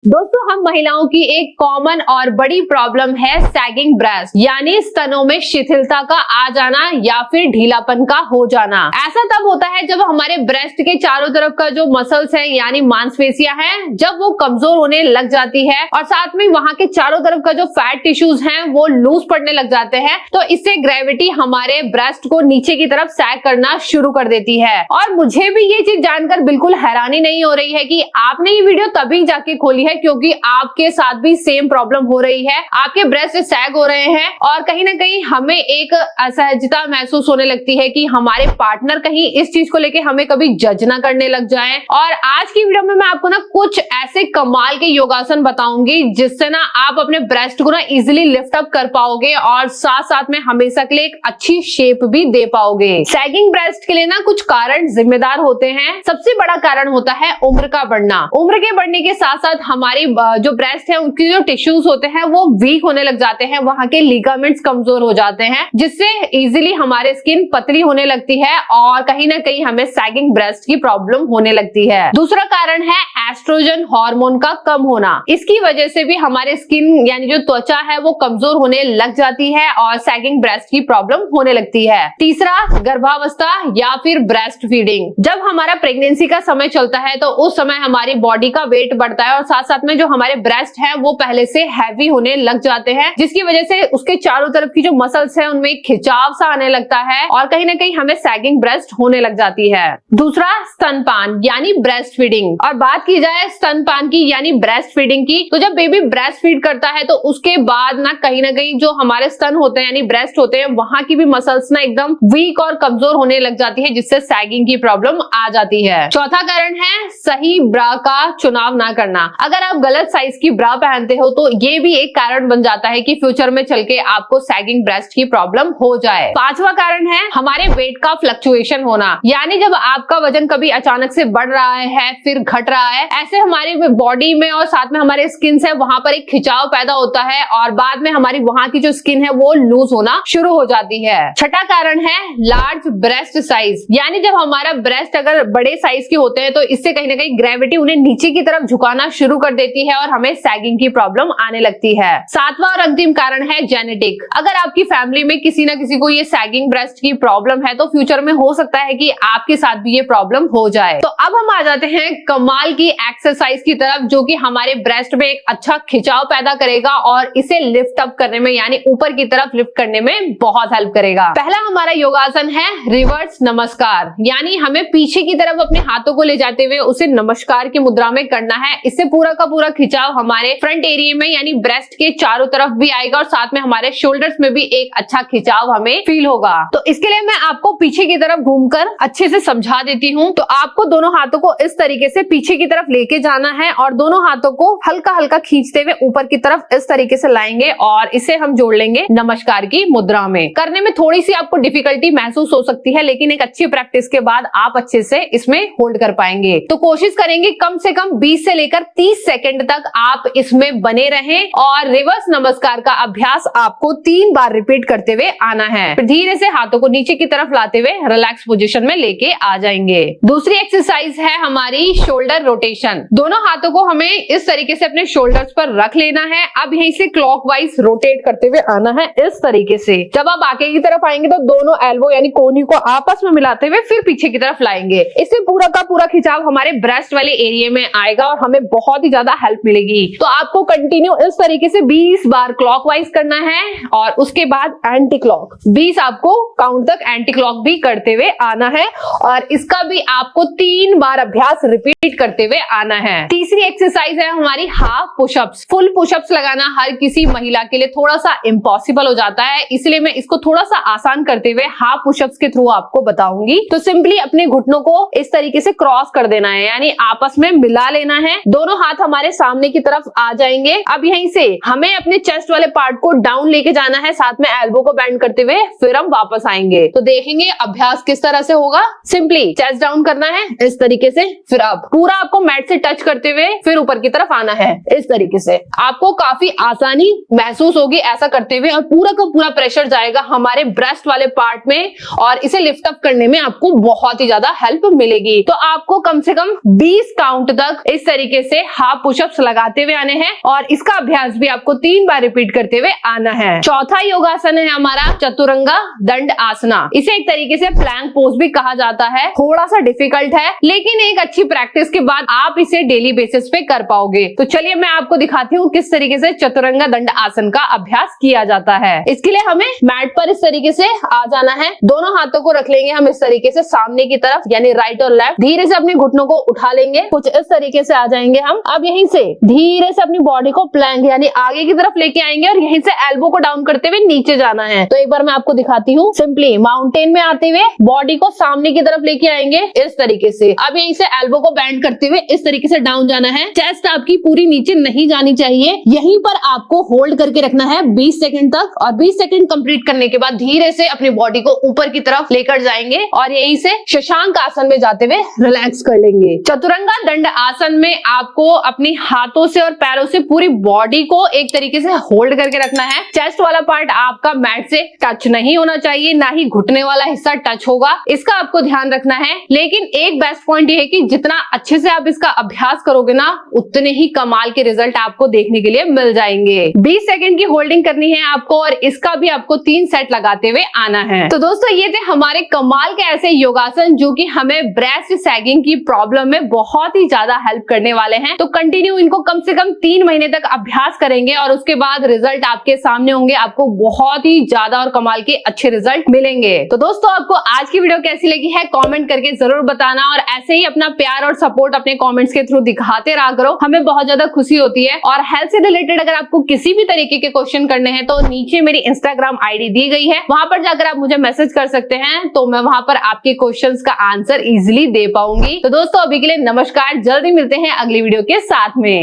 दोस्तों, हम महिलाओं की एक कॉमन और बड़ी प्रॉब्लम है सैगिंग ब्रेस्ट, यानी स्तनों में शिथिलता का आ जाना या फिर ढीलापन का हो जाना। ऐसा तब होता है जब हमारे ब्रेस्ट के चारों तरफ का जो मसल्स है यानी मांसपेशियां हैं, जब वो कमजोर होने लग जाती है और साथ में वहां के चारों तरफ का जो फैट टिश्यूज हैं वो लूज पड़ने लग जाते हैं। तो इससे ग्रेविटी हमारे ब्रेस्ट को नीचे की तरफ सैग करना शुरू कर देती है। और मुझे भी ये चीज जानकर बिल्कुल हैरानी नहीं हो रही है कि आपने ये वीडियो तभी जाके खोली है क्योंकि आपके साथ भी सेम प्रॉब्लम हो रही है, आपके ब्रेस्ट सैग हो रहे हैं और कहीं ना कहीं हमें एक असहजता महसूस होने लगती है कि हमारे पार्टनर कहीं इस चीज को लेके हमें कभी जज ना करने लग जाएं। और आज की वीडियो में मैं आपको ना कुछ ऐसे कमाल के योगासन बताऊंगी जिससे ना आप अपने ब्रेस्ट को ना इजिली लिफ्ट अप कर पाओगे और साथ साथ में हमेशा के लिए एक अच्छी शेप भी दे पाओगे। सैगिंग ब्रेस्ट के लिए ना कुछ कारण जिम्मेदार होते हैं। सबसे बड़ा कारण होता है उम्र का बढ़ना। उम्र के बढ़ने के साथ साथ हमारी जो ब्रेस्ट है उनकी जो टिश्यूज होते हैं वो वीक होने लग जाते हैं, वहां के लिगामेंट्स कमजोर हो जाते हैं जिससे इजीली हमारे स्किन पतली होने लगती है और कहीं ना कहीं हमें सैगिंग ब्रेस्ट की प्रॉब्लम होने लगती है। दूसरा कारण है एस्ट्रोजन हार्मोन का कम होना। इसकी वजह से भी हमारे स्किन यानी जो त्वचा है वो कमजोर होने लग जाती है और सैगिंग ब्रेस्ट की प्रॉब्लम होने लगती है। तीसरा, गर्भावस्था या फिर ब्रेस्ट फीडिंग। जब हमारा प्रेगनेंसी का समय चलता है तो उस समय हमारी बॉडी का वेट बढ़ता है और साथ साथ में जो हमारे ब्रेस्ट है वो पहले से हैवी होने लग जाते हैं जिसकी वजह से उसके चारों तरफ की जो मसल्स है उनमें खिंचाव सा आने लगता है और कहीं ना कहीं हमें सैगिंग ब्रेस्ट होने लग जाती है। दूसरा, स्तनपान यानी ब्रेस्ट फीडिंग। और बात की जाए स्तनपान की यानी ब्रेस्ट फीडिंग की, तो जब बेबी ब्रेस्ट फीड करता है तो उसके बाद ना कहीं जो हमारे स्तन होते हैं यानी ब्रेस्ट होते हैं वहां की भी मसल्स ना एकदम वीक और कमजोर होने लग जाती है जिससे सैगिंग की प्रॉब्लम आ जाती है। चौथा कारण है सही ब्रा का चुनाव ना करना। अगर आप गलत साइज की ब्रा पहनते हो तो ये भी एक कारण बन जाता है कि फ्यूचर में चल के आपको सैगिंग ब्रेस्ट की प्रॉब्लम हो जाए। पांचवा कारण है हमारे वेट का फ्लक्चुएशन होना, यानी जब आपका वजन कभी अचानक से बढ़ रहा है फिर घट रहा है, ऐसे हमारी बॉडी में और साथ में हमारे स्किन से वहां पर एक खिंचाव पैदा होता है और बाद में हमारी वहां की जो स्किन है वो लूज होना शुरू हो जाती है। छठा कारण है लार्ज ब्रेस्ट साइज, यानी जब हमारा ब्रेस्ट अगर बड़े साइज के होते हैं तो इससे कहीं ना कहीं ग्रेविटी उन्हें नीचे की तरफ झुकाना शुरू कर देती है और हमें सैगिंग की प्रॉब्लम आने लगती है। सातवां और अंतिम कारण है जेनेटिक। अगर आपकी फैमिली में किसी ना किसी को ये सैगिंग ब्रेस्ट की प्रॉब्लम है तो फ्यूचर में हो सकता है कि आपके साथ भी ये प्रॉब्लम हो जाए। तो अब हम आ जाते हैं कमाल की एक्सरसाइज की तरफ जो कि हमारे ब्रेस्ट में एक अच्छा खिंचाव पैदा करेगा और इसे लिफ्ट अप करने में यानी ऊपर की तरफ लिफ्ट करने में बहुत हेल्प करेगा। पहला हमारा योगासन है रिवर्स नमस्कार, यानी हमें पीछे की तरफ अपने हाथों को ले जाते हुए उसे नमस्कार की मुद्रा में करना है। इससे पूरा का पूरा खिंचाव हमारे फ्रंट एरिया में यानी ब्रेस्ट के चारों तरफ भी आएगा और साथ में हमारे शोल्डर्स में भी एक अच्छा खिंचाव हमें फील होगा। तो इसके लिए मैं आपको पीछे की तरफ घूमकर अच्छे से समझा देती हूँ। तो आपको दोनों हाथों को इस तरीके से पीछे की तरफ लेके जाना है और दोनों हाथों को हल्का हल्का खींचते हुए ऊपर की तरफ इस तरीके से लाएंगे और इसे हम जोड़ लेंगे नमस्कार की मुद्रा में। करने में थोड़ी सी आपको डिफिकल्टी महसूस हो सकती है लेकिन एक अच्छी प्रैक्टिस के बाद आप अच्छे से इसमें होल्ड कर पाएंगे। तो कोशिश करेंगे कम से कम 20 से लेकर 30 सेकंड तक आप इसमें बने रहें और रिवर्स नमस्कार का अभ्यास आपको 3 बार रिपीट करते हुए आना है। फिर धीरे से हाथों को नीचे की तरफ लाते हुए रिलैक्स पोजीशन में लेके आ जाएंगे। दूसरी एक्सरसाइज है हमारी शोल्डर रोटेशन। दोनों हाथों को हमें इस तरीके से अपने शोल्डर्स पर रख लेना है। अब यहीं से क्लॉकवाइज रोटेट करते हुए आना है इस तरीके से। जब आप आगे की तरफ आएंगे तो दोनों एल्बो यानी कोहनी को आपस में मिलाते हुए फिर पीछे की तरफ लाएंगे। इससे पूरा का पूरा खिंचाव हमारे ब्रेस्ट वाले एरिया में आएगा और हमें बहुत ही ज्यादा हेल्प मिलेगी। तो आपको कंटिन्यू इस तरीके से 20 बार क्लॉकवाइज करना है और उसके बाद एंटी क्लॉक 20 आपको काउंट तक एंटी क्लॉक भी करते हुए आना है और इसका भी आपको 3 बार अभ्यास रिपीट करते हुए आना है। तीसरी एक्सरसाइज है हमारी हाफ पुशअप्स। फुल पुशअप्स लगाना हर किसी महिला के लिए थोड़ा सा इम्पॉसिबल हो जाता है, इसलिए मैं इसको थोड़ा सा आसान करते हुए हाफ पुशअप्स के थ्रू आपको बताऊंगी। तो सिंपली अपने घुटनों को इस तरीके से क्रॉस कर देना है यानी आपस में मिला लेना है। दोनों हाथ हमारे सामने की तरफ आ जाएंगे। अब यहीं से हमें अपने चेस्ट वाले पार्ट को डाउन लेके जाना है, साथ में एल्बो को बेंड करते हुए फिर हम वापस आएंगे। तो देखेंगे अभ्यास किस तरह से होगा। सिंपली चेस्ट डाउन करना है इस तरीके से, फिर अब पूरा आपको मैट से टच करते हुए फिर ऊपर की तरफ आना है इस तरीके से। आपको काफी आसानी महसूस होगी ऐसा करते हुए और पूरा का पूरा प्रेशर जाएगा हमारे ब्रेस्ट वाले पार्ट में और इसे लिफ्ट अप करने में आपको बहुत ही ज्यादा हेल्प मिलेगी। तो आपको कम से कम 20 काउंट तक इस तरीके से हाफ आप पुशअप्स लगाते हुए आने हैं और इसका अभ्यास भी आपको 3 बार रिपीट करते हुए आना है। चौथा योगासन है हमारा चतुरंगा दंड आसना। इसे एक तरीके से प्लैंक पोज भी कहा जाता है। थोड़ा सा डिफिकल्ट है, लेकिन एक अच्छी प्रैक्टिस के बाद आप इसे डेली बेसिस पे कर पाओगे। तो चलिए मैं आपको दिखाती हूँ किस तरीके से चतुरंगा दंड आसन का अभ्यास किया जाता है। इसके लिए हमें मैट पर इस तरीके से आ जाना है। दोनों हाथों को रख लेंगे हम इस तरीके से सामने की तरफ, यानी राइट और लेफ्ट। धीरे से अपने घुटनों को उठा लेंगे, कुछ इस तरीके से आ जाएंगे हम। अब यहीं से धीरे से अपनी बॉडी को प्लैंक यानी आगे की तरफ लेके आएंगे और यहीं से एल्बो को डाउन करते हुए नीचे जाना है। तो एक बार मैं आपको दिखाती हूँ। सिंपली माउंटेन में आते हुए बॉडी को सामने की तरफ लेके आएंगे इस तरीके से। अब यहीं से एल्बो को बेंड करते हुए इस तरीके से डाउन जाना है। चेस्ट आपकी पूरी नीचे नहीं जानी चाहिए। यहीं पर आपको होल्ड करके रखना है 20 सेकंड तक, और 20 सेकंड कंप्लीट करने के बाद धीरे से अपनी बॉडी को ऊपर की तरफ लेकर जाएंगे और यहीं से शशांक आसन में जाते हुए रिलैक्स कर लेंगे। चतुरंगा दंड आसन में आपको अपनी हाथों से और पैरों से पूरी बॉडी को एक तरीके से होल्ड करके रखना है। चेस्ट वाला पार्ट आपका मैट से टच नहीं होना चाहिए, ना ही घुटने वाला हिस्सा टच होगा। इसका आपको ध्यान रखना है। लेकिन एक बेस्ट पॉइंट ये है कि जितना अच्छे से आप इसका अभ्यास करोगे ना, उतने ही कमाल के रिजल्ट आपको देखने के लिए मिल जाएंगे। 20 सेकंड की होल्डिंग करनी है आपको और इसका भी आपको 3 सेट लगाते हुए आना है। तो दोस्तों ये थे हमारे कमाल के ऐसे योगासन जो कि हमें ब्रेस्ट सैगिंग की प्रॉब्लम में बहुत ही ज्यादा हेल्प करने वाले हैं। तो कंटिन्यू इनको कम से कम 3 महीने तक अभ्यास करेंगे और उसके बाद रिजल्ट आपके सामने होंगे। आपको बहुत ही ज्यादा और कमाल के अच्छे रिजल्ट मिलेंगे। तो दोस्तों आपको आज की वीडियो कैसी लगी है कमेंट करके जरूर बताना, और ऐसे ही अपना प्यार और सपोर्ट अपने कमेंट्स के थ्रू दिखाते रहा करो, हमें बहुत ज्यादा खुशी होती है। और हेल्थ से रिलेटेड अगर आपको किसी भी तरीके के क्वेश्चन करने हैं तो नीचे मेरी इंस्टाग्राम आईडी दी गई है, वहां पर जाकर आप मुझे मैसेज कर सकते हैं। तो मैं वहां पर आपके क्वेश्चंस का आंसर इजिली दे पाऊंगी। तो दोस्तों अभी के लिए नमस्कार, जल्दी मिलते हैं अगली वीडियो के साथ में।